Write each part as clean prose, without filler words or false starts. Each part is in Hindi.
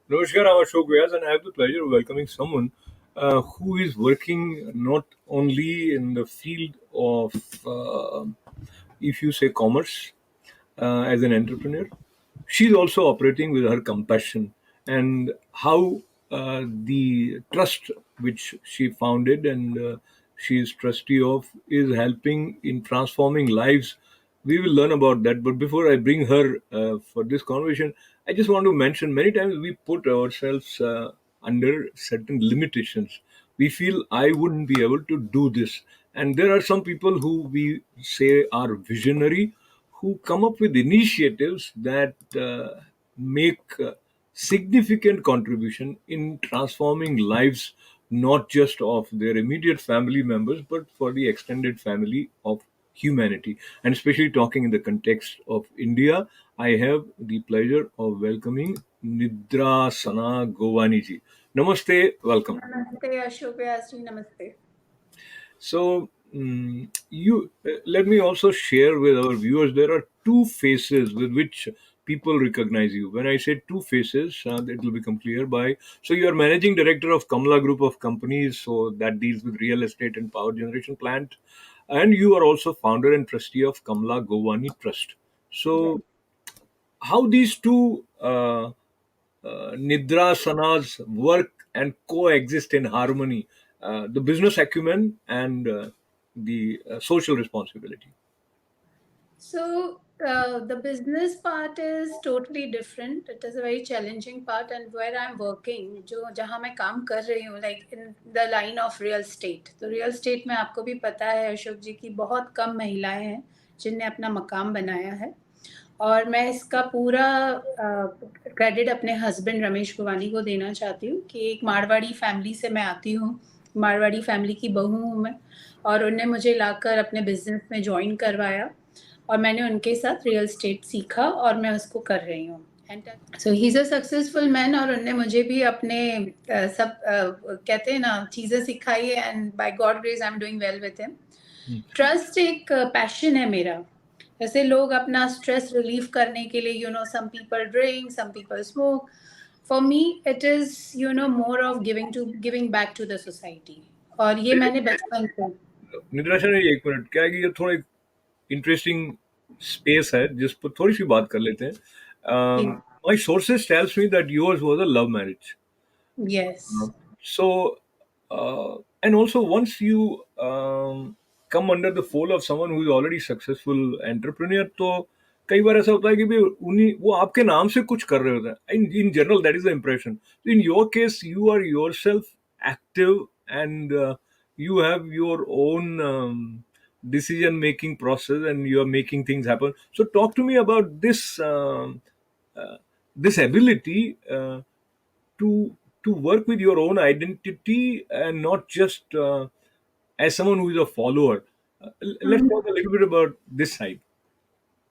Namaskar, I'm Ashok Vyas, and I have the pleasure of welcoming someone who is working not only in the field of, if you say, commerce as an entrepreneur, she's also operating with her compassion and how the trust which she founded and she is trustee of is helping in transforming lives. We will learn about that. But before I bring her for this conversation, I just want to mention many times we put ourselves under certain limitations. We feel I wouldn't be able to do this. And there are some people who we say are visionary who come up with initiatives that make significant contribution in transforming lives not just of their immediate family members but for the extended family of humanity, and especially talking in the context of India. I have the pleasure of welcoming Nidra Sana Govani ji. Namaste, welcome. नमस्ते अशोक व्यास जी, नमस्ते। So, you let me also share with our viewers there are two faces with which people recognize you. When I say two faces, it will become clear by. So, you are managing director of Kamla Group of companies, so that deals with real estate and power generation plant, and you are also founder and trustee of Kamla Govani Trust. Yes. So, how these two Nidra Sana's work and coexist in harmony, the business acumen and the social responsibility. So the business part is totally different. It is a very challenging part, and where I'm working, जो जहाँ मैं काम कर रही हूँ, like in the line of real estate. तो real estate में आपको भी पता है अशोक जी की बहुत कम महिलाएं हैं जिनने अपना मकाम बनाया है। और मैं इसका पूरा क्रेडिट अपने हस्बैंड रमेश गुवानी को देना चाहती हूँ कि एक मारवाड़ी फैमिली से मैं आती हूँ, मारवाड़ी फैमिली की बहू हूँ मैं, और उनने मुझे लाकर अपने बिजनेस में ज्वाइन करवाया और मैंने उनके साथ रियल एस्टेट सीखा और मैं उसको कर रही हूँ। So he is a successful man और उनने मुझे भी अपने सब कहते हैं ना चीज़ें सिखाई है, and by God grace I am doing well with him. Trust एक पैशन है मेरा। जैसे लोग अपना स्ट्रेस रिलीव करने के लिए some people drink, some people smoke. For me it is more of giving back to the society, और ये मैंने बचपन से। निद्रा सर, एक मिनट, क्या है कि ये थोड़ा इंटरेस्टिंग स्पेस है जिस पर थोड़ी सी बात कर लेते हैं. My sources tells me that yours was a love marriage. Yes. So, and also once you come under the fold of someone who is already successful entrepreneur, तो कई बार ऐसा होता है कि भी उन्हीं वो आपके नाम से कुछ कर रहे होते हैं. In general, that is the impression. In your case, you are yourself active and you have your own decision making process and you are making things happen. So, talk to me about this this ability. To work with your own identity and not just as someone who is a follower. Let's talk a little bit about this side.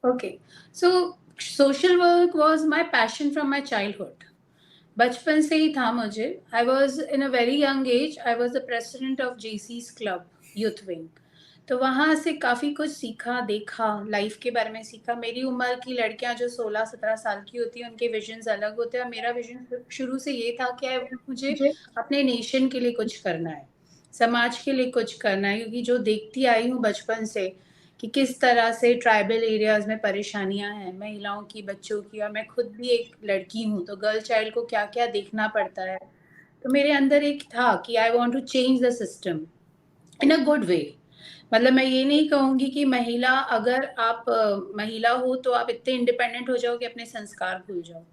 Okay, so social work was my passion from my childhood. बचपन से ही था मुझे। I was in a very young age, I was the president of Jaycees club youth wing. तो वहाँ से काफ़ी कुछ सीखा, देखा, लाइफ के बारे में सीखा। मेरी उम्र की लड़कियाँ जो 16-17 साल की होती हैं उनके विजन्स अलग होते हैं, और मेरा विजन शुरू से ये था कि मुझे अपने नेशन के लिए कुछ करना है, समाज के लिए कुछ करना है, क्योंकि जो देखती आई हूँ बचपन से कि किस तरह से ट्राइबल एरियाज़ में परेशानियाँ हैं महिलाओं की, बच्चों की, और मैं खुद भी एक लड़की हूँ, तो गर्ल चाइल्ड को क्या-क्या देखना पड़ता है। तो मेरे अंदर एक था कि I want to change the system in a good way. मतलब मैं ये नहीं कहूँगी कि महिला, अगर आप महिला हो तो आप इतने इंडिपेंडेंट हो जाओ कि अपने संस्कार भूल जाओ।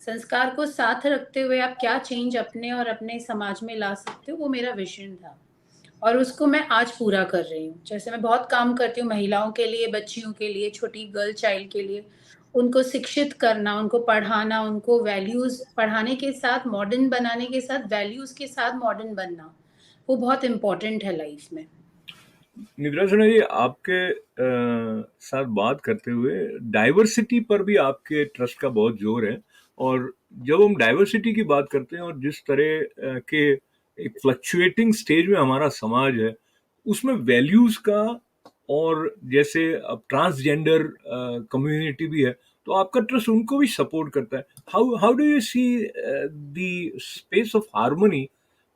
संस्कार को साथ रखते हुए आप क्या चेंज अपने और अपने समाज में ला सकते हो, वो मेरा विज़न था। और उसको मैं आज पूरा कर रही हूँ। जैसे मैं बहुत काम करती हूँ महिलाओं के लिए, बच्चियों के लिए, छोटी गर्ल चाइल्ड के लिए। उनको शिक्षित करना, उनको पढ़ाना, उनको वैल्यूज़ पढ़ाने के साथ मॉडर्न बनाने के साथ वैल्यूज़ के साथ मॉडर्न बनना, वो बहुत इम्पोर्टेंट है लाइफ में। निद्रा सिन्हा जी, आपके साथ बात करते हुए डाइवर्सिटी पर भी आपके ट्रस्ट का बहुत जोर है. और जब हम डाइवर्सिटी की बात करते हैं और जिस तरह के एक फ्लक्चुएटिंग स्टेज में हमारा समाज है, उसमें वैल्यूज का, और जैसे अब ट्रांसजेंडर कम्युनिटी भी है, तो आपका ट्रस्ट उनको भी सपोर्ट करता है. How do you see the space of harmony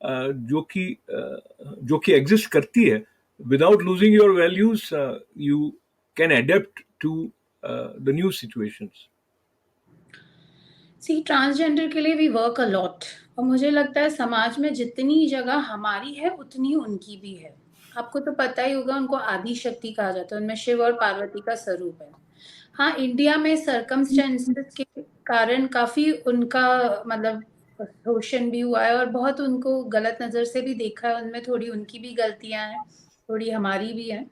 जो कि एग्जिस्ट करती है without losing your values, you can adapt to the new situations? See, transgender के लिए वी वर्क अ लॉट, और मुझे लगता है समाज में जितनी जगह हमारी है उतनी उनकी भी है. आपको तो पता ही होगा, उनको आदि शक्ति कहा जाता है, उनमें शिव और पार्वती का स्वरूप है. हाँ, इंडिया में सर्कमस्टेंसेस के कारण काफी उनका मतलब शोषण भी हुआ है और बहुत उनको गलत नजर से भी देखा है. उनमें थोड़ी उनकी भी गलतियां हैं, थोड़ी हमारी भी हैं.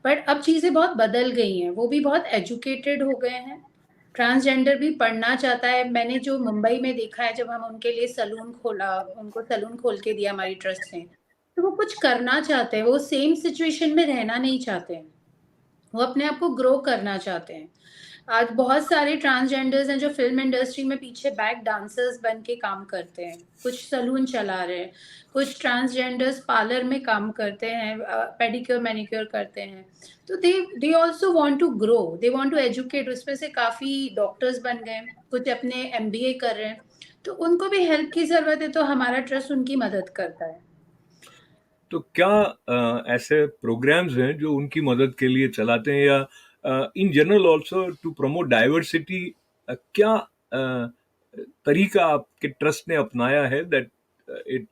बट अब चीजें बहुत बदल गई हैं, वो भी बहुत एजुकेटेड हो गए हैं. ट्रांसजेंडर भी पढ़ना चाहता है. मैंने जो मुंबई में देखा है, जब हम उनके लिए सलून खोला, उनको सलून खोल के दिया हमारी ट्रस्ट ने, तो वो कुछ करना चाहते हैं. वो सेम सिचुएशन में रहना नहीं चाहते हैं, वो अपने आप को ग्रो करना चाहते हैं. आज बहुत सारे ट्रांसजेंडर्स हैं जो फिल्म इंडस्ट्री में पीछे बैक डांसर्स बन के काम करते हैं, कुछ सलून चला रहे हैं, कुछ ट्रांसजेंडर्स पार्लर में काम करते हैं, पेडिक्योर मैनिक्योर करते हैं. तो they also want to grow, they want to educate. उसमें से काफ़ी डॉक्टर्स बन गए, कुछ अपने एमबीए कर रहे हैं. तो उनको भी हेल्प की ज़रूरत है, तो हमारा ट्रस्ट उनकी मदद करता है. तो क्या ऐसे प्रोग्राम्स हैं जो उनकी मदद के लिए चलाते हैं, या in general also to promote diversity, क्या तरीका आपके ट्रस्ट ने अपनाया है that it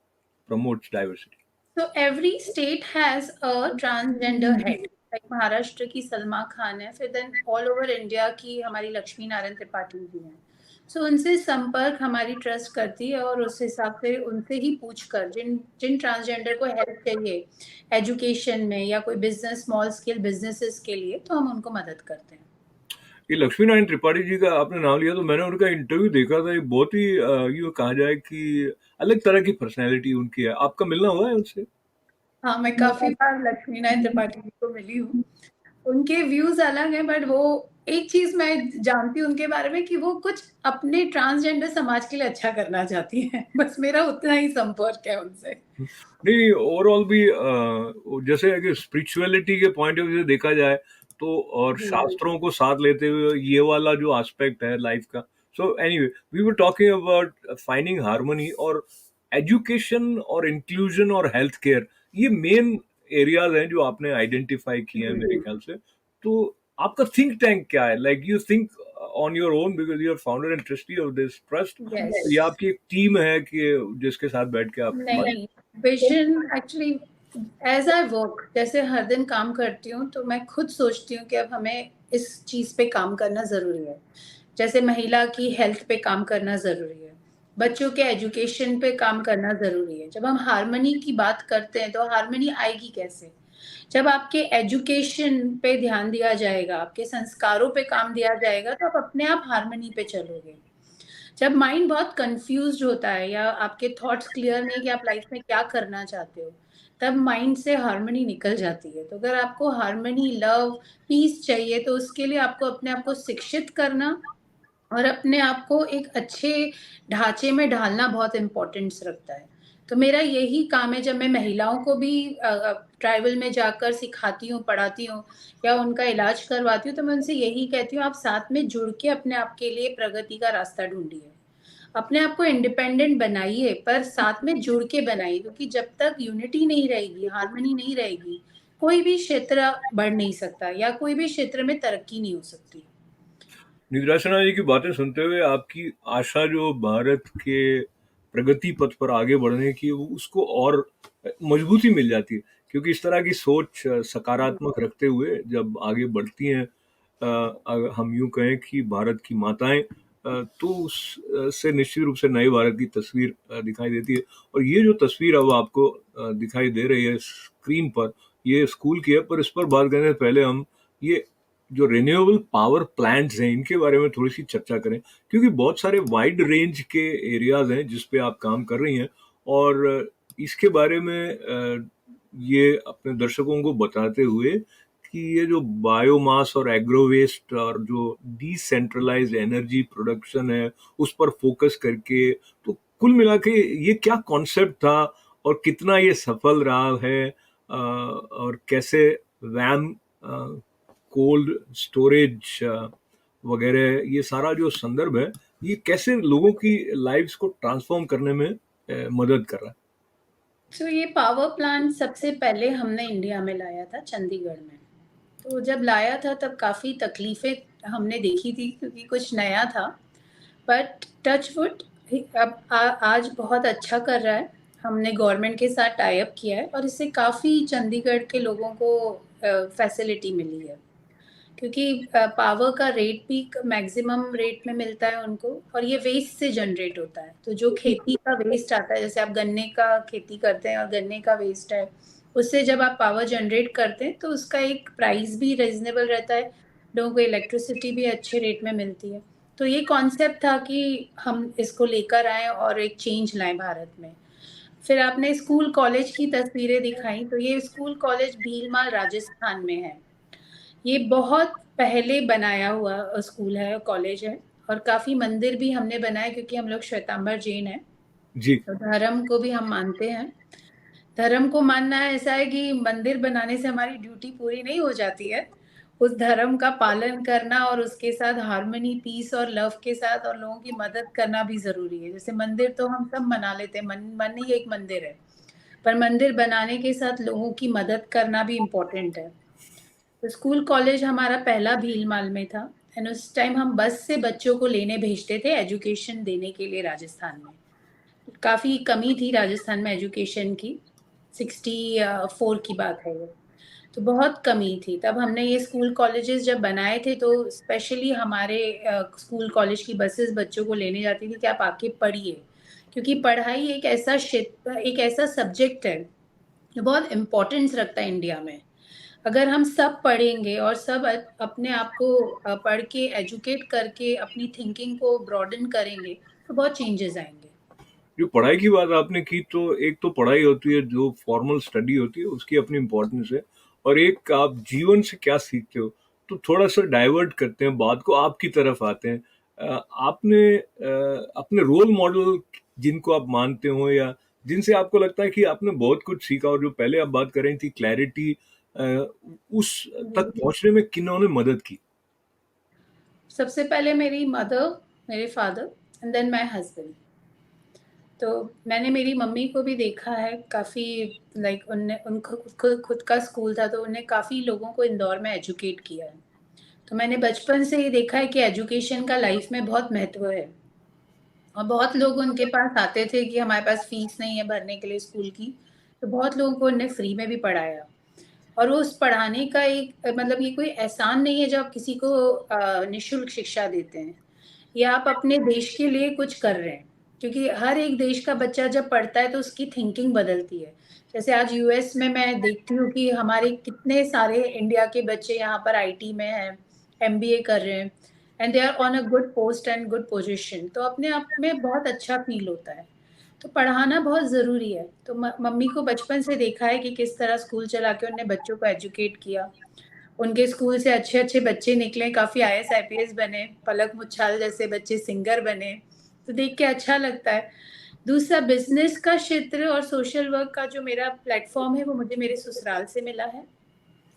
promotes diversity? So every state has a transgender head. Like Maharashtra की सलमा खान है, फिर देन ऑल ओवर इंडिया की हमारी लक्ष्मी नारायण त्रिपाठी जी हैं. सो उनसे संपर्क हमारी ट्रस्ट करती है, और उस हिसाब से उनसे ही पूछ कर जिन जिन ट्रांसजेंडर को हेल्प चाहिए एजुकेशन में या कोई बिजनेस, स्मॉल स्केल बिजनेसेस के लिए, तो हम उनको मदद करते हैं. ये लक्ष्मी नारायण त्रिपाठी जी का आपने नाम लिया, तो मैंने उनका इंटरव्यू देखा था. ये बहुत ही यूँ कहा जाए कि अलग तरह की पर्सनैलिटी उनकी है. आपका मिलना हुआ है उनसे? हाँ, मैं काफी बार लक्ष्मी नारायण त्रिपाठी जी को मिली हूँ. उनके व्यूज अलग हैं, बट वो एक चीज मैं जानती हूँ उनके बारे में कि वो कुछ अपने ट्रांसजेंडर समाज के लिए अच्छा करना चाहती हैं. बस मेरा उतना ही संपर्क है उनसे. नहीं, ओवरऑल भी जैसे कि स्पिरिचुअलिटी के पॉइंट ऑफ व्यू से देखा जाए तो, और जी. शास्त्रों को साथ लेते हुए ये वाला जो एस्पेक्ट है लाइफ का. So anyway, we were talking about finding harmony, और एजुकेशन और इंक्लूजन और हेल्थ केयर, ये मेन एरियाज हैं जो आपने आइडेंटिफाई किए हैं मेरे ख्याल से. तो आपका थिंक टैंक क्या है? Like you think on your own because you are founder and trustee of this trust, yes. या आपकी एक टीम है कि जिसके साथ बैठ के आप नहीं, vision actually as I work, जैसे हर दिन काम करती हूँ, तो मैं खुद सोचती हूँ कि अब हमें इस चीज़ पे काम करना ज़रूरी है. जैसे महिला की हेल्थ पे काम करना ज़रूरी है, बच्चों के एजुकेशन पे काम करना ज़रूरी है. जब हम हार्मनी की बात करते हैं, तो हार्मनी आएगी कैसे? जब आपके एजुकेशन पे ध्यान दिया जाएगा, आपके संस्कारों पे काम दिया जाएगा, तो आप अपने आप हार्मनी पे चलोगे. जब माइंड बहुत कंफ्यूज्ड होता है या आपके थॉट्स क्लियर नहीं कि आप लाइफ में क्या करना चाहते हो, तब माइंड से हार्मनी निकल जाती है. तो अगर आपको हार्मनी, लव, पीस चाहिए, तो उसके लिए आपको अपने आप को शिक्षित करना और अपने आप को एक अच्छे ढांचे में ढालना बहुत इम्पोर्टेंस रखता है. तो मेरा यही काम है. जब मैं महिलाओं को भी ट्राइबल में जाकर सिखाती हूँ, पढ़ाती हूँ या उनका इलाज करवाती हूँ, तो मैं उनसे यही कहती हूँ, आप साथ में जुड़ के अपने आप के लिए प्रगति का रास्ता ढूंढिए. अपने आप को इंडिपेंडेंट बनाइए, पर साथ में जुड़ के बनाइए, क्योंकि जब तक यूनिटी नहीं रहेगी, हार्मनी नहीं रहेगी, कोई भी क्षेत्र बढ़ नहीं सकता या कोई भी क्षेत्र में तरक्की नहीं हो सकती. निद्रासना जी की बातें सुनते हुए आपकी आशा जो भारत के प्रगति पथ पर आगे बढ़ने की, वो उसको और मजबूती मिल जाती है, क्योंकि इस तरह की सोच सकारात्मक रखते हुए जब आगे बढ़ती हैं, अगर हम यूं कहें कि भारत की माताएं, तो उससे निश्चित रूप से नए भारत की तस्वीर दिखाई देती है. और ये जो तस्वीर अब आपको दिखाई दे रही है स्क्रीन पर, ये स्कूल की है. पर इस पर बात करने से पहले हम ये जो रिन्यूएबल पावर प्लांट्स हैं इनके बारे में थोड़ी सी चर्चा करें, क्योंकि बहुत सारे वाइड रेंज के एरियाज हैं जिस पे आप काम कर रही हैं. और इसके बारे में ये अपने दर्शकों को बताते हुए कि ये जो बायोमास और एग्रो वेस्ट और जो डिसेंट्रलाइज्ड एनर्जी प्रोडक्शन है उस पर फोकस करके, तो कुल मिला के ये क्या कॉन्सेप्ट था और कितना ये सफल रहा है, और कैसे वैम कोल्ड स्टोरेज वगैरह, ये सारा जो संदर्भ है, ये कैसे लोगों की लाइव्स को ट्रांसफॉर्म करने में मदद कर रहा है? तो ये पावर प्लांट सबसे पहले हमने इंडिया में लाया था, चंडीगढ़ में। तो जब लाया था तब काफ़ी तकलीफ़ें हमने देखी थी क्योंकि कुछ नया था। बट टच वुड अब आज बहुत अच्छा कर रहा है। हमने गवर्नमेंट के साथ टाई अप किया है और इससे काफ़ी चंडीगढ़ के लोगों को फैसिलिटी मिली है, क्योंकि पावर का रेट भी मैक्सिमम रेट में मिलता है उनको, और ये वेस्ट से जनरेट होता है। तो जो खेती का वेस्ट आता है, जैसे आप गन्ने का खेती करते हैं और गन्ने का वेस्ट है, उससे जब आप पावर जनरेट करते हैं तो उसका एक प्राइस भी रीजनेबल रहता है, लोगों को इलेक्ट्रिसिटी भी अच्छे रेट में मिलती है। तो ये कॉन्सेप्ट था कि हम इसको लेकर आए और एक चेंज लाएं भारत में। फिर आपने स्कूल कॉलेज की तस्वीरें दिखाई, तो ये स्कूल कॉलेज भीलमाल राजस्थान में है। ये बहुत पहले बनाया हुआ स्कूल है, कॉलेज है, और काफ़ी मंदिर भी हमने बनाए क्योंकि हम लोग श्वेतांबर जैन हैं, जी। तो धर्म को भी हम मानते हैं। धर्म को मानना ऐसा है कि मंदिर बनाने से हमारी ड्यूटी पूरी नहीं हो जाती है। उस धर्म का पालन करना और उसके साथ हार्मनी, पीस और लव के साथ और लोगों की मदद करना भी ज़रूरी है। जैसे मंदिर तो हम सब मना लेते हैं, मन ही एक मंदिर है, पर मंदिर बनाने के साथ लोगों की मदद करना भी इम्पोर्टेंट है। तो स्कूल कॉलेज हमारा पहला भीलमाल में था, एंड उस टाइम हम बस से बच्चों को लेने भेजते थे एजुकेशन देने के लिए राजस्थान में। काफ़ी कमी थी राजस्थान में एजुकेशन की, 64 की बात है ये। तो बहुत कमी थी। तब हमने ये स्कूल कॉलेजेस जब बनाए थे तो स्पेशली हमारे स्कूल कॉलेज की बसेस बच्चों को लेने जाती थी कि आप आके पढ़िए, क्योंकि पढ़ाई एक ऐसा क्षेत्र, एक ऐसा सब्जेक्ट है जो बहुत इम्पोर्टेंस रखता है इंडिया में। अगर हम सब पढ़ेंगे और सब अपने आप को पढ़ के एजुकेट करके अपनी थिंकिंग को ब्रॉडन करेंगे तो बहुत चेंजेस आएंगे। जो पढ़ाई की बात आपने की, तो एक तो पढ़ाई होती है, जो फॉर्मल स्टडी होती है, उसकी अपनी इम्पोर्टेंस है, और एक आप जीवन से क्या सीखते हो। तो थोड़ा सा डाइवर्ट करते हैं बात को, आपकी तरफ आते हैं। आपने अपने रोल मॉडल जिनको आप मानते हो, या जिनसे आपको लगता है कि आपने बहुत कुछ सीखा, और जो पहले आप बात कर रही थी क्लैरिटी, उस तक पहुंचने में किन्होंने मदद की? सबसे पहले मेरी मदर, मेरे father, and then my husband. तो मैंने मेरी मम्मी को भी देखा है काफ़ी, लाइक उनने उनको खुद का स्कूल था, तो उन्हें काफ़ी लोगों को इंदौर में एजुकेट किया है। तो मैंने बचपन से ही देखा है कि एजुकेशन का लाइफ में बहुत महत्व है, और बहुत लोग उनके पास आते थे कि हमारे पास फीस नहीं है भरने के लिए स्कूल की, तो बहुत लोगों को उन्हें फ्री में भी पढ़ाया। और उस पढ़ाने का एक मतलब ये कोई एहसान नहीं है जब आप किसी को निःशुल्क शिक्षा देते हैं, या आप अपने देश के लिए कुछ कर रहे हैं, क्योंकि हर एक देश का बच्चा जब पढ़ता है तो उसकी थिंकिंग बदलती है। जैसे आज यूएस में मैं देखती हूँ कि हमारे कितने सारे इंडिया के बच्चे यहाँ पर आईटी में हैं, एमबीए कर रहे हैं, and they are on a good post and good position, तो अपने आप में बहुत अच्छा फील होता है। तो पढ़ाना बहुत ज़रूरी है। तो मम्मी को बचपन से देखा है कि किस तरह स्कूल चला के उन्होंने बच्चों को एजुकेट किया। उनके स्कूल से अच्छे-अच्छे बच्चे निकले, काफ़ी आईएएस, आईपीएस बने, पलक मुच्छाल जैसे बच्चे सिंगर बने, तो देख के अच्छा लगता है। दूसरा बिज़नेस का क्षेत्र और सोशल वर्क का जो मेरा प्लेटफ़ॉर्म है, वो मुझे मेरे ससुराल से मिला है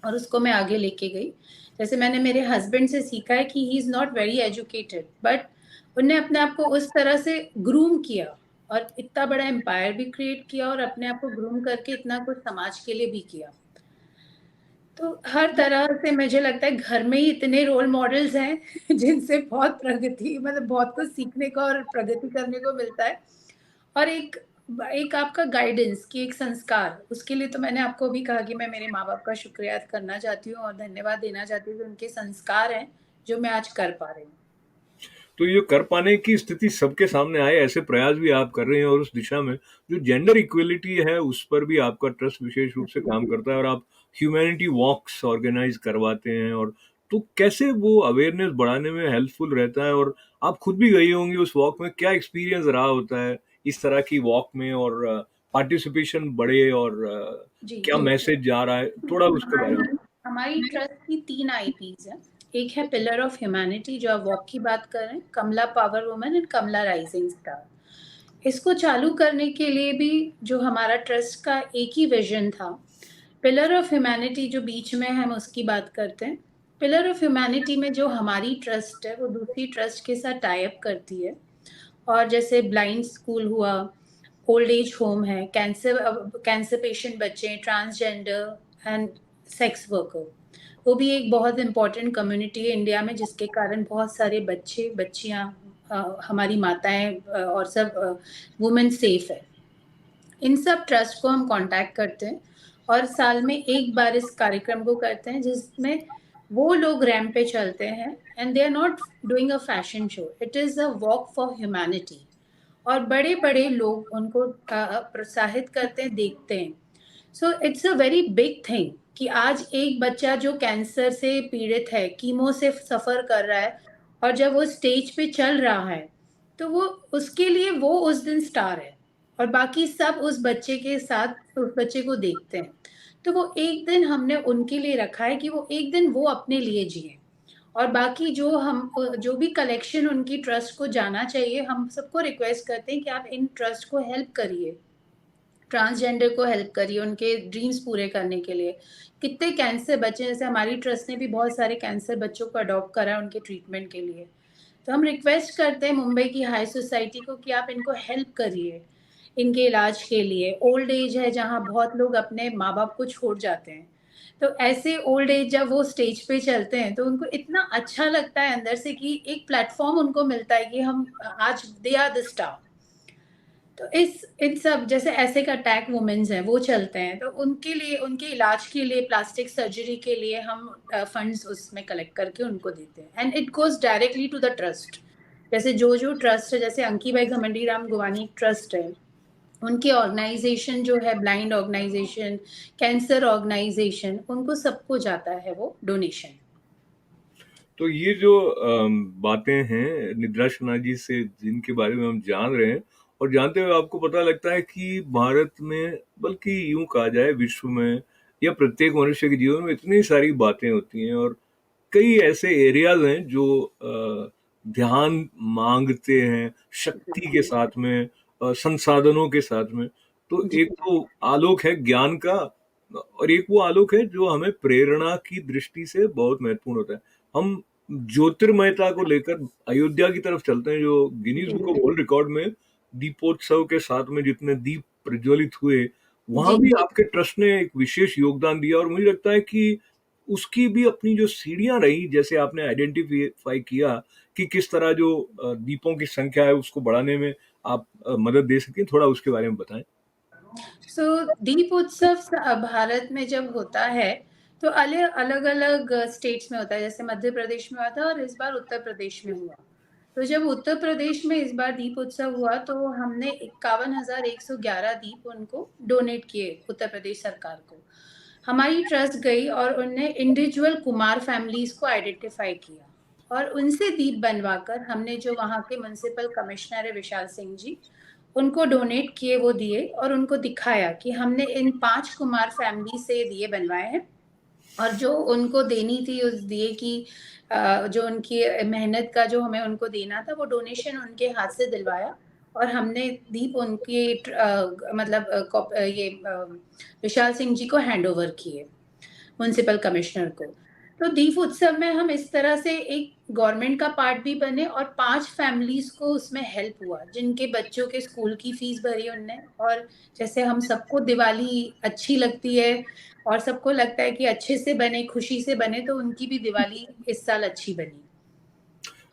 और उसको मैं आगे लेके गई। जैसे मैंने मेरे हस्बैंड से सीखा है कि he is not very educated, but उन्होंने अपने आप को उस तरह से ग्रूम किया और इतना बड़ा एम्पायर भी क्रिएट किया और अपने आप को ग्रूम करके इतना कुछ समाज के लिए भी किया। तो हर तरह से मुझे लगता है घर में ही इतने रोल मॉडल्स हैं जिनसे बहुत प्रगति, मतलब बहुत कुछ सीखने को और प्रगति करने को मिलता है। और एक एक आपका गाइडेंस कि एक संस्कार, उसके लिए तो मैंने आपको भी कहा कि मैं मेरे माँ-बाप का शुक्रिया करना चाहती हूँ और धन्यवाद देना चाहती हूँ कि उनके संस्कार हैं, जो मैं आज कर पा रही हूँ। तो ये कर पाने की स्थिति सबके सामने आए, ऐसे प्रयास भी आप कर रहे हैं, और उस दिशा में जो जेंडर इक्वलिटी है, उस पर भी आपका ट्रस्ट विशेष रूप से काम करता है, और आप ह्यूमैनिटी वॉक्स ऑर्गेनाइज करवाते हैं। और तो कैसे वो अवेयरनेस बढ़ाने में हेल्पफुल रहता है, और आप खुद भी गई होंगी उस वॉक में, क्या एक्सपीरियंस रहा होता है इस तरह की वॉक में, और पार्टिसिपेशन बढ़े, और जी, क्या तो मैसेज जा रहा है, थोड़ा उसके बारे में? हमारी हमारी ट्रस्ट की 3 आईपीज़ हैं। एक है पिलर ऑफ ह्यूमैनिटी, जो आप वॉक की बात कर रहे हैं, Kamala power woman and Kamala rising star. इसको चालू करने के लिए भी जो हमारा ट्रस्ट का एक ही विज़न था, पिलर ऑफ ह्यूमैनिटी जो बीच में है, हम उसकी बात करते हैं। पिलर ऑफ ह्यूमैनिटी में जो हमारी ट्रस्ट है वो दूसरी ट्रस्ट के साथ टाई अप करती है, और जैसे ब्लाइंड स्कूल हुआ, ओल्ड एज होम है, कैंसर पेशेंट बच्चे, ट्रांसजेंडर एंड सेक्स वर्कर, वो भी एक बहुत इम्पॉर्टेंट कम्युनिटी है इंडिया में, जिसके कारण बहुत सारे बच्चे बच्चियां, हमारी माताएं और सब वुमेन सेफ है। इन सब ट्रस्ट को हम कांटेक्ट करते हैं और साल में एक बार इस कार्यक्रम को करते हैं, जिसमें वो लोग रैंप पे चलते हैं and they are not doing a fashion show, it is a walk for humanity, और बड़े बड़े लोग उनको प्रोत्साहित करते हैं, देखते हैं। So it's a very big thing कि आज एक बच्चा जो कैंसर से पीड़ित है, कीमो से सफ़र कर रहा है, और जब वो स्टेज पे चल रहा है तो वो, उसके लिए वो उस दिन स्टार है, और बाकी सब उस बच्चे के साथ उस बच्चे को देखते हैं। तो वो एक दिन हमने उनके लिए रखा है कि वो एक दिन वो अपने लिए जिए, और बाकी जो भी कलेक्शन उनकी ट्रस्ट को जाना चाहिए, हम सबको रिक्वेस्ट करते हैं कि आप इन ट्रस्ट को हेल्प करिए, ट्रांसजेंडर को हेल्प करिए उनके ड्रीम्स पूरे करने के लिए। कितने कैंसर बच्चे, जैसे हमारी ट्रस्ट ने भी बहुत सारे कैंसर बच्चों को अडॉप्ट करा उनके ट्रीटमेंट के लिए। तो हम रिक्वेस्ट करते हैं मुंबई की हाई सोसाइटी को कि आप इनको हेल्प करिए इनके इलाज के लिए। ओल्ड एज है जहाँ बहुत लोग अपने माँ बाप को छोड़ जाते हैं, तो ऐसे ओल्ड एज जब वो स्टेज पे चलते हैं तो उनको इतना अच्छा लगता है अंदर से कि एक प्लेटफॉर्म उनको मिलता है कि हम आज दे आर द स्टार। तो इस इन सब जैसे ऐसे का अटैक वुमेन्स हैं वो चलते हैं, तो उनके लिए, उनके इलाज के लिए, प्लास्टिक सर्जरी के लिए हम फंड्स उसमें कलेक्ट करके उनको देते हैं, and it goes directly to the trust. जैसे जो ट्रस्ट है, जैसे अंकीबाई घमंडी राम गुवानी ट्रस्ट है, उनकी ऑर्गेनाइजेशन जो है, ब्लाइंड ऑर्गेनाइजेशन, कैंसर ऑर्गेनाइजेशन, उनको सबको जाता है वो डोनेशन। तो ये जो बातें हैं निद्रा शर्मा जी से, जिनके बारे में हम जान रहे हैं, और जानते हुए आपको पता लगता है कि भारत में, बल्कि यूं कहा जाए विश्व में, या प्रत्येक मनुष्य के जीवन में इतनी सारी बातें होती हैं, और कई ऐसे एरियाज हैं जो ध्यान मांगते हैं शक्ति के साथ में, संसाधनों के साथ में। तो जी एक तो आलोक है ज्ञान का, और एक वो आलोक है जो हमें प्रेरणा की दृष्टि से बहुत महत्वपूर्ण होता है। हम ज्योतिर्मयता को लेकर अयोध्या की तरफ चलते हैं, जो गिनीज जी बुक ऑफ वर्ल्ड रिकॉर्ड में दीपोत्सव के साथ में जितने दीप प्रज्वलित हुए, वहां जी भी आपके ट्रस्ट ने एक विशेष योगदान दिया, और मुझे लगता है कि उसकी भी अपनी जो सीढ़ियां रही, जैसे आपने आइडेंटिफाई किया कि किस तरह जो दीपों की संख्या है उसको बढ़ाने में आप मदद दे सकती हैं, थोड़ा उसके बारे में बताएं। सो दीप उत्सव भारत में जब होता है तो अलग अलग स्टेट्स में होता है, जैसे मध्य प्रदेश में हुआ था और इस बार उत्तर प्रदेश में हुआ। तो जब उत्तर प्रदेश में इस बार दीप उत्सव हुआ तो हमने 51,111 दीप उनको डोनेट किए उत्तर प्रदेश सरकार को। हमारी ट्रस्ट गई और उनने इंडिविजुअल कुमार फैमिलीज को आइडेंटिफाई किया, और उनसे दीप बनवाकर हमने, जो वहाँ के म्युनिसिपल कमिश्नर है विशाल सिंह जी, उनको डोनेट किए, वो दिए, और उनको दिखाया कि हमने इन 5 कुमार फैमिली से दिए बनवाए हैं, और जो उनको देनी थी उस दिए की जो उनकी मेहनत का जो हमें उनको देना था, वो डोनेशन उनके हाथ से दिलवाया, और हमने दीप उनके ये विशाल सिंह जी को हैंड ओवर किए, म्युनिसिपल कमिश्नर को। तो दीप उत्सव में हम इस तरह से एक गवर्नमेंट का पार्ट भी बने, और 5 फैमिलीज को उसमें हेल्प हुआ जिनके बच्चों के स्कूल की फीस भरी उनने। और जैसे हम सबको दिवाली अच्छी लगती है और सबको लगता है कि अच्छे से बने, खुशी से बने, तो उनकी भी दिवाली इस साल अच्छी बनी।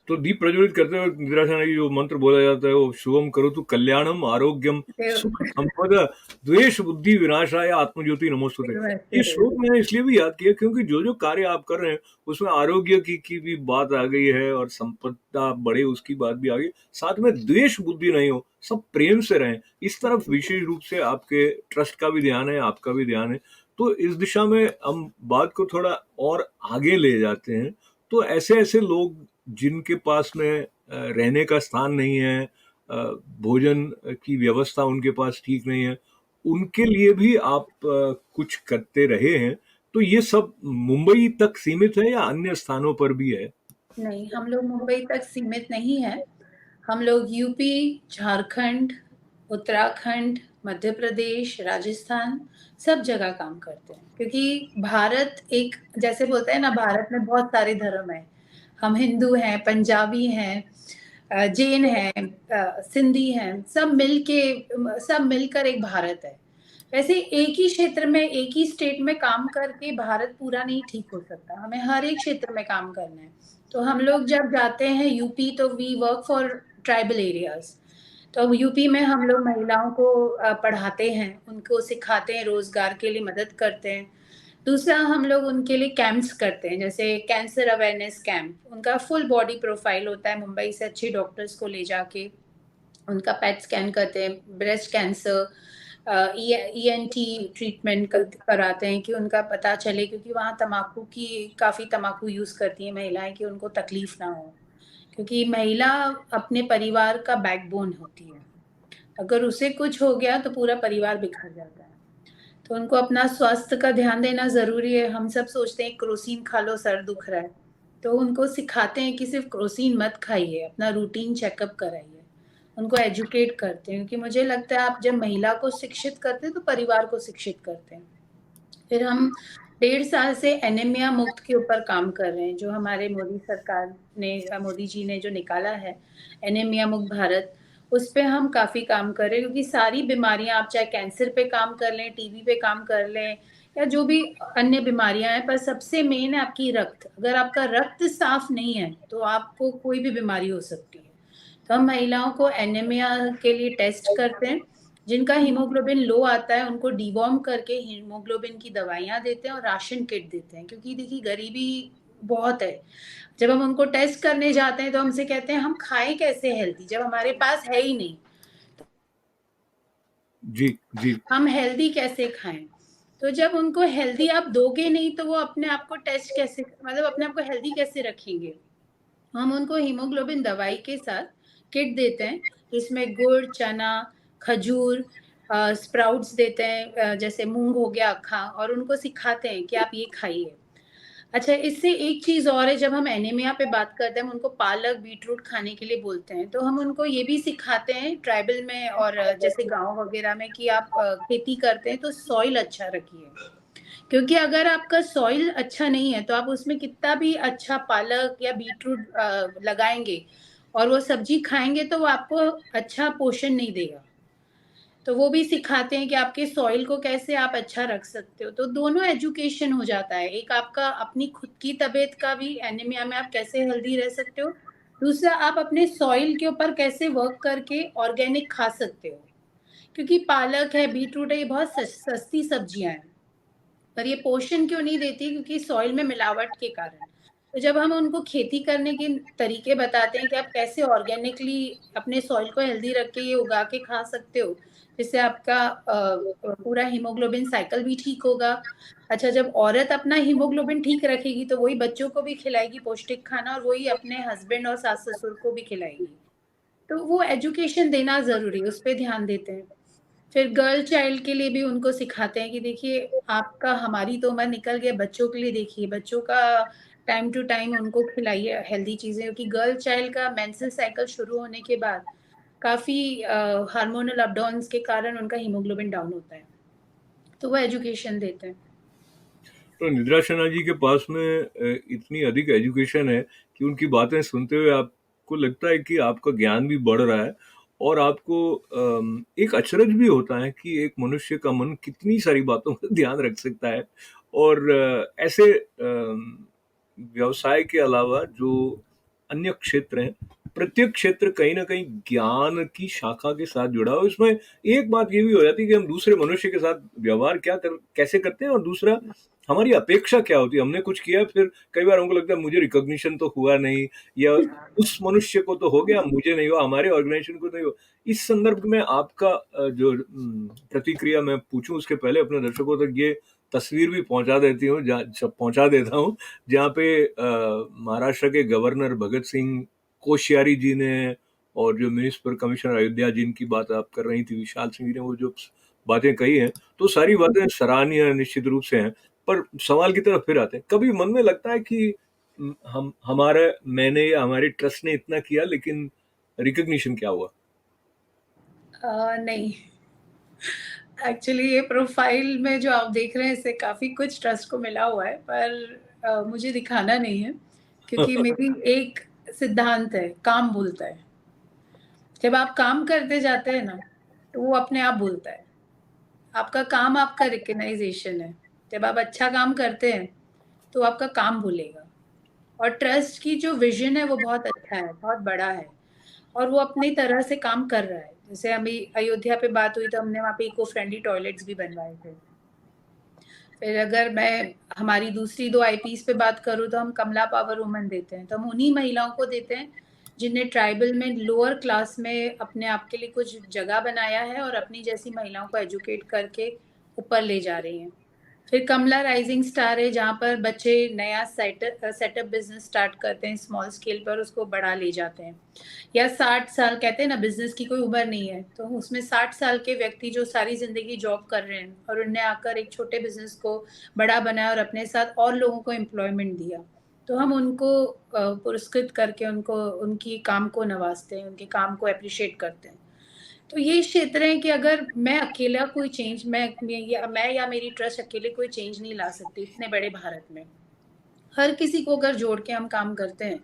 तो दीप प्रज्वलित करते हुए निद्रा शर्मा की जो मंत्र बोला जाता है वो शुभम करोतु कल्याणम आरोग्यम सुख संपदा द्वेष बुद्धि विनाशाय आत्मज्योति नमोस्तुते। ये श्लोक मैंने इसलिए भी याद किया क्योंकि जो जो कार्य आप कर रहे हैं उसमें आरोग्य की भी बात आ गई है, और संपदा बढ़े उसकी बात भी आ गई, साथ में द्वेष बुद्धि नहीं हो, सब प्रेम से रहें, इस तरफ विशेष रूप से आपके ट्रस्ट का भी ध्यान है, आपका भी ध्यान है। तो इस दिशा में हम बात को थोड़ा और आगे ले जाते हैं। तो ऐसे ऐसे लोग जिनके पास में रहने का स्थान नहीं है, भोजन की व्यवस्था उनके पास ठीक नहीं है, उनके लिए भी आप कुछ करते रहे हैं। तो ये सब मुंबई तक सीमित है या अन्य स्थानों पर भी है? नहीं, हम लोग मुंबई तक सीमित नहीं है, हम लोग यूपी, झारखंड, उत्तराखंड, मध्य प्रदेश, राजस्थान, सब जगह काम करते हैं। क्योंकि भारत एक, जैसे बोलते हैं ना, भारत में बहुत सारे धर्म हैं। हम हिंदू हैं, पंजाबी हैं, जैन हैं, सिंधी हैं, सब मिलकर एक भारत है। वैसे एक ही क्षेत्र में, एक ही स्टेट में काम करके भारत पूरा नहीं ठीक हो सकता, हमें हर एक क्षेत्र में काम करना है। तो हम लोग जब जाते हैं यूपी, तो we work for tribal areas. तो अब यूपी में हम लोग महिलाओं को पढ़ाते हैं, उनको सिखाते हैं, रोजगार के लिए मदद करते हैं। दूसरा, हम लोग उनके लिए कैंप्स करते हैं, जैसे कैंसर अवेयरनेस कैंप। उनका फुल बॉडी प्रोफाइल होता है, मुंबई से अच्छे डॉक्टर्स को ले जाके उनका पेट स्कैन करते हैं, ब्रेस्ट कैंसर, ईएनटी ट्रीटमेंट कराते हैं कि उनका पता चले, क्योंकि वहाँ काफ़ी तम्बाकू यूज़ करती हैं महिलाएं, कि उनको तकलीफ ना हो। क्योंकि महिला अपने परिवार का बैकबोन होती है, अगर उसे कुछ हो गया तो पूरा परिवार बिखर जाता है। तो उनको अपना स्वास्थ्य का ध्यान देना ज़रूरी है। हम सब सोचते हैं क्रोसीन खा लो, सर दुख रहा है, तो उनको सिखाते हैं कि सिर्फ क्रोसीन मत खाइए, अपना रूटीन चेकअप कराइए। उनको एजुकेट करते हैं, क्योंकि मुझे लगता है आप जब महिला को शिक्षित करते हैं तो परिवार को शिक्षित करते हैं। फिर हम 1.5 साल से एनीमिया मुक्त के ऊपर काम कर रहे हैं, जो हमारे मोदी जी ने जो निकाला है, एनीमिया मुक्त भारत। उस पे हम काफ़ी काम कर रहे हैं, क्योंकि सारी बीमारियां, आप चाहे कैंसर पे काम कर लें, टीबी पे काम कर लें, या जो भी अन्य बीमारियां हैं, पर सबसे मेन है आपकी रक्त। अगर आपका रक्त साफ नहीं है तो आपको कोई भी बीमारी हो सकती है। तो हम महिलाओं को एनीमिया के लिए टेस्ट करते हैं। जिनका हीमोग्लोबिन लो आता है उनको डिवॉर्म करके हीमोग्लोबिन की दवाइयाँ देते हैं और राशन किट देते हैं, क्योंकि देखिए गरीबी बहुत है। जब हम उनको टेस्ट करने जाते हैं तो हमसे कहते हैं हम खाएं कैसे हेल्दी, जब हमारे पास है ही नहीं, जी जी। हम हेल्दी कैसे खाएं। तो जब उनको हेल्दी आप दोगे नहीं तो वो अपने आप को टेस्ट कैसे, मतलब अपने आप को हेल्दी कैसे रखेंगे। हम उनको हीमोग्लोबिन दवाई के साथ किट देते हैं, इसमें गुड़, चना, खजूर, स्प्राउट्स देते हैं, जैसे मूंग हो गया अक्खा, और उनको सिखाते हैं कि आप ये खाइए। अच्छा, इससे एक चीज़ और है, जब हम एनीमिया पे बात करते हैं, हम उनको पालक, बीटरूट खाने के लिए बोलते हैं, तो हम उनको ये भी सिखाते हैं ट्राइबल में और जैसे गाँव वगैरह में, कि आप खेती करते हैं तो सॉइल अच्छा रखिए। क्योंकि अगर आपका सॉइल अच्छा नहीं है तो आप उसमें कितना भी अच्छा पालक या बीटरूट लगाएंगे और वो सब्जी खाएंगे तो वो आपको अच्छा पोषण नहीं देगा। तो वो भी सिखाते हैं कि आपके सॉइल को कैसे आप अच्छा रख सकते हो। तो दोनों एजुकेशन हो जाता है, एक आपका अपनी खुद की तबीयत का भी, एनीमिया में आप कैसे हेल्दी रह सकते हो, दूसरा आप अपने सॉइल के ऊपर कैसे वर्क करके ऑर्गेनिक खा सकते हो। क्योंकि पालक है, बीटरूट है, ये बहुत सस्ती सब्जियां हैं, पर ये पोषण क्यों नहीं देती, क्योंकि सॉइल में मिलावट के कारण। तो जब हम उनको खेती करने के तरीके बताते हैं कि आप कैसे ऑर्गेनिकली अपने सॉइल को हेल्दी रख के ये उगा के खा सकते हो, जिससे आपका पूरा हीमोग्लोबिन साइकिल भी ठीक होगा। अच्छा, जब औरत अपना हीमोग्लोबिन ठीक रखेगी तो वही बच्चों को भी खिलाएगी पौष्टिक खाना, और वही अपने हस्बैंड और सास ससुर को भी खिलाएगी। तो वो एजुकेशन देना ज़रूरी है, उस पे ध्यान देते हैं। फिर गर्ल चाइल्ड के लिए भी उनको सिखाते हैं कि देखिए, आपका, हमारी तो उम्र निकल गई, बच्चों के लिए देखिए, बच्चों का टाइम टू टाइम उनको खिलाइए हेल्दी चीज़ें, क्योंकि गर्ल चाइल्ड का मेंस्ट्रुअल साइकिल शुरू होने के बाद काफ़ी हार्मोनल अपडाउन्स के कारण उनका हीमोग्लोबिन डाउन होता है। तो वो एजुकेशन देते हैं। तो निद्रा सिन्हा जी के पास में इतनी अधिक एजुकेशन है कि उनकी बातें सुनते हुए आपको लगता है कि आपका ज्ञान भी बढ़ रहा है, और आपको एक अचरज भी होता है कि एक मनुष्य का मन कितनी सारी बातों का ध्यान रख सकता है। और ऐसे व्यवसाय के अलावा जो अन्य क्षेत्र हैं, प्रत्येक क्षेत्र कहीं ना कहीं ज्ञान की शाखा के साथ जुड़ा हो। इसमें एक बात ये भी हो जाती है कि हम दूसरे मनुष्य के साथ व्यवहार कैसे करते हैं, और दूसरा हमारी अपेक्षा क्या होती है। हमने कुछ किया, फिर कई बार हमको लगता है मुझे रिकॉग्निशन तो हुआ नहीं, या उस मनुष्य को तो हो गया, मुझे नहीं हुआ, हमारे ऑर्गेनाइजेशन को नहीं हुआ। इस संदर्भ में आपका जो प्रतिक्रिया मैं पूछूं उसके पहले अपने दर्शकों तक ये तस्वीर भी पहुंचा देता हूँ, जहाँ पे महाराष्ट्र के गवर्नर भगत सिंह कोश्यारी जी ने, और जो म्युनिसिपल कमिश्नर अयोध्या जिनकी बात आप कर रही थी, विशाल सिंह जी ने, वो जो बातें कही हैं, तो सारी बातें सराहनीय निश्चित रूप से हैं। पर सवाल की तरफ फिर आते हैं, कभी मन में लगता है कि मैंने या हमारे ट्रस्ट ने इतना किया, लेकिन रिकग्निशन क्या हुआ? नहीं, एक्चुअली ये प्रोफाइल में जो आप देख रहे हैं इससे काफ़ी कुछ ट्रस्ट को मिला हुआ है, पर मुझे दिखाना नहीं है, क्योंकि मेरी एक सिद्धांत है, काम भूलता है। जब आप काम करते जाते हैं ना, तो वो अपने आप भूलता है। आपका काम आपका रिकग्नाइज़ेशन है। जब आप अच्छा काम करते हैं, तो आपका काम भूलेगा। और ट्रस्ट की जो विज़न है वो बहुत अच्छा है, बहुत बड़ा है और वो अपनी तरह से काम कर रहा है। जैसे अभी अयोध्या पे बात हुई तो हमने वहाँ पे इको फ्रेंडली टॉयलेट्स भी बनवाए थे। फिर अगर मैं हमारी दूसरी 2 आईपीज़ पे बात करूँ तो हम कमला पावर वुमन देते हैं। तो हम उन्हीं महिलाओं को देते हैं जिन्हें ट्राइबल में लोअर क्लास में अपने आप के लिए कुछ जगह बनाया है और अपनी जैसी महिलाओं को एजुकेट करके ऊपर ले जा रही हैं। फिर कमला राइजिंग स्टार है जहाँ पर बच्चे नया सेटअप बिजनेस स्टार्ट करते हैं स्मॉल स्केल पर, उसको बढ़ा ले जाते हैं। या 60 साल कहते हैं ना, बिजनेस की कोई उम्र नहीं है, तो उसमें 60 साल के व्यक्ति जो सारी जिंदगी जॉब कर रहे हैं और उनने आकर एक छोटे बिजनेस को बड़ा बनाया और अपने साथ और लोगों को एम्प्लॉयमेंट दिया, तो हम उनको पुरस्कृत करके उनको उनकी काम को नवाजते हैं, उनके काम को अप्रिशिएट करते हैं। तो ये क्षेत्र है कि अगर मैं अकेला कोई चेंज मैं या मेरी ट्रस्ट अकेले कोई चेंज नहीं ला सकती इतने बड़े भारत में। हर किसी को अगर जोड़ के हम काम करते हैं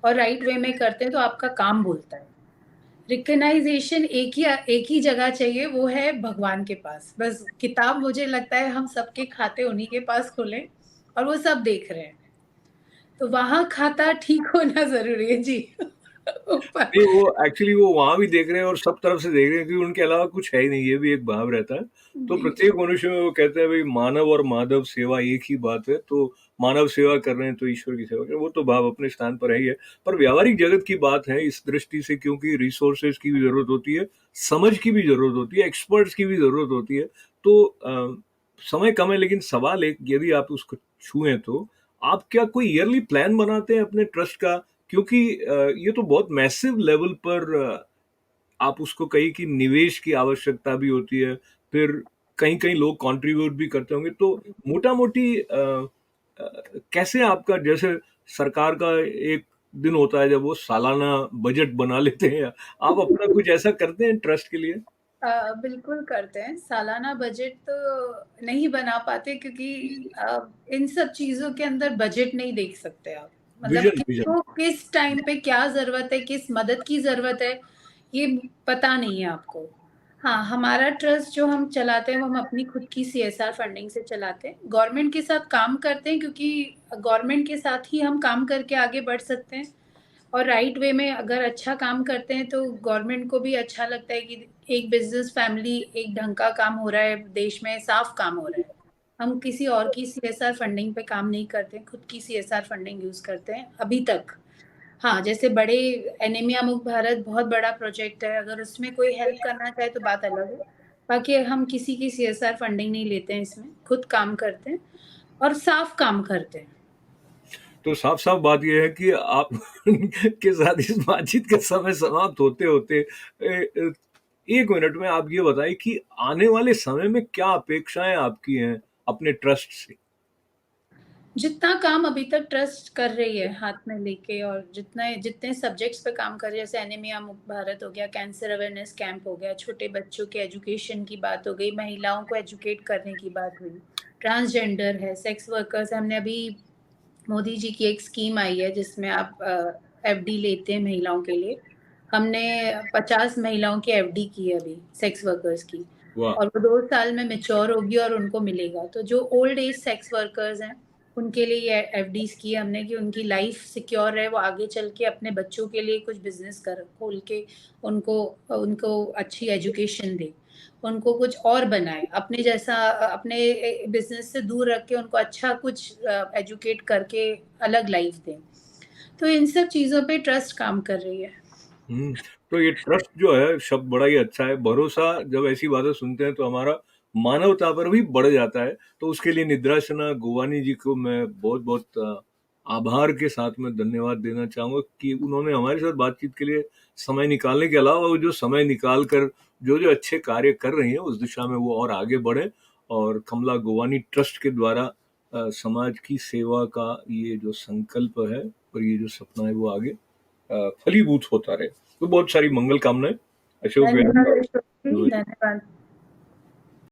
और राइट वे में करते हैं तो आपका काम बोलता है। रिकग्नाइजेशन एक ही जगह चाहिए, वो है भगवान के पास। बस किताब मुझे लगता है हम सबके खाते उन्हीं के पास खुले और वो सब देख रहे हैं। तो वहाँ खाता ठीक होना ज़रूरी है जी। ऊपर नहीं, वो एक्चुअली वो वहाँ भी देख रहे हैं और सब तरफ से देख रहे हैं क्योंकि उनके अलावा कुछ है ही नहीं, ये भी एक भाव रहता है। तो जी, प्रत्येक मनुष्य में वो कहते हैं भाई मानव और माधव सेवा एक ही बात है, तो मानव सेवा कर रहे हैं तो ईश्वर की सेवा कर रहे हैं, वो तो भाव अपने स्थान पर है ही है। पर व्यावहारिक जगत की बात है इस दृष्टि से, क्योंकि रिसोर्सेज की भी ज़रूरत होती है, समझ की भी ज़रूरत होती है, एक्सपर्ट्स की भी ज़रूरत होती है। तो समय कम है लेकिन सवाल एक, यदि आप उसको छुएँ तो आप क्या कोई ईयरली प्लान बनाते हैं अपने ट्रस्ट का? क्योंकि ये तो बहुत मैसिव लेवल पर आप उसको कहीं कि निवेश की आवश्यकता भी होती है, फिर कहीं-कहीं लोग कंट्रीब्यूट भी करते होंगे, तो मोटा-मोटी कैसे आपका, जैसे सरकार का एक दिन होता है जब वो सालाना बजट बना लेते हैं, आप अपना कुछ ऐसा करते हैं ट्रस्ट के लिए? बिल्कुल करते हैं। सालाना बजट तो नहीं बना पाते क्योंकि इन सब चीज़ों के अंदर बजट नहीं देख सकते आप। मतलब विज़न। किसको किस टाइम पे क्या ज़रूरत है, किस मदद की ज़रूरत है, ये पता नहीं है आपको। हाँ, हमारा ट्रस्ट जो हम चलाते हैं वो हम अपनी खुद की सीएसआर फंडिंग से चलाते हैं। गवर्नमेंट के साथ काम करते हैं क्योंकि गवर्नमेंट के साथ ही हम काम करके आगे बढ़ सकते हैं। और राइट वे में अगर अच्छा काम करते हैं तो गवर्नमेंट को भी अच्छा लगता है कि एक बिजनेस फैमिली एक ढंग का काम हो रहा है, देश में साफ काम हो रहा है। हम किसी और की सीएसआर फंडिंग पे काम नहीं करते, खुद की सीएसआर फंडिंग यूज़ करते हैं अभी तक। हाँ, जैसे बड़े एनीमिया मुक्त भारत बहुत बड़ा प्रोजेक्ट है, अगर उसमें कोई हेल्प करना चाहे तो बात अलग है। बाकी हम किसी की सीएसआर फंडिंग नहीं लेते हैं इसमें, खुद काम करते हैं और साफ काम करते हैं। तो साफ-साफ बात ये है कि आप के साथ इस बातचीत का समय समाप्त होते-होते 1 मिनट में आप ये बताइए कि आने वाले समय में क्या अपेक्षाएँ आपकी हैं अपने ट्रस्ट से? जितना काम अभी तक ट्रस्ट कर रही है हाथ में लेके और जितने जितने सब्जेक्ट्स पे काम कर रही है, जैसे एनीमिया मुक्त भारत हो गया, कैंसर अवेयरनेस कैंप हो गया, छोटे बच्चों के एजुकेशन की बात हो गई, महिलाओं को एजुकेट करने की बात हुई, ट्रांसजेंडर है, सेक्स वर्कर्स। हमने अभी मोदी जी की एक स्कीम आई है जिसमें आप एफडी लेते हैं महिलाओं के लिए। हमने 50 महिलाओं की एफडी की है अभी सेक्स वर्कर्स की, वाह! और वो 2 साल में मैच्योर होगी और उनको मिलेगा। तो जो ओल्ड एज सेक्स वर्कर्स हैं, उनके लिए ये एफडीज़ की है हमने कि उनकी लाइफ सिक्योर रहे, वो आगे चल के अपने बच्चों के लिए कुछ बिज़नेस खोल के उनको उनको अच्छी एजुकेशन दें। उनको कुछ और बनाएँ, अपने जैसा अपने बिज़नेस से दूर रख के उनको अच्छा कुछ एजुकेट करके अलग लाइफ़ दें। तो इन सब चीज़ों पे ट्रस्ट काम कर रही है। हुँ, तो ये ट्रस्ट जो है शब्द बड़ा ही अच्छा है। भरोसा जब ऐसी बातें सुनते हैं तो हमारा मानवता पर भी बढ़ जाता है। तो उसके लिए निद्राशना गोवानी जी को मैं बहुत-बहुत आभार के साथ में धन्यवाद देना चाहूँगा कि उन्होंने हमारे साथ बातचीत के लिए समय निकालने के अलावा वो जो समय निकाल कर जो-जो अच्छे कार्य कर रही हैं उस दिशा में वो और आगे बढ़ें और कमला गोवानी ट्रस्ट के द्वारा समाज की सेवा का ये जो संकल्प है और ये जो सपना है वो आगे फलीभूत होता रहे। तो बहुत सारी मंगल कामनाएँ। अशोक धन्यवाद व्यास। अशोक। Do it. धन्यवाद।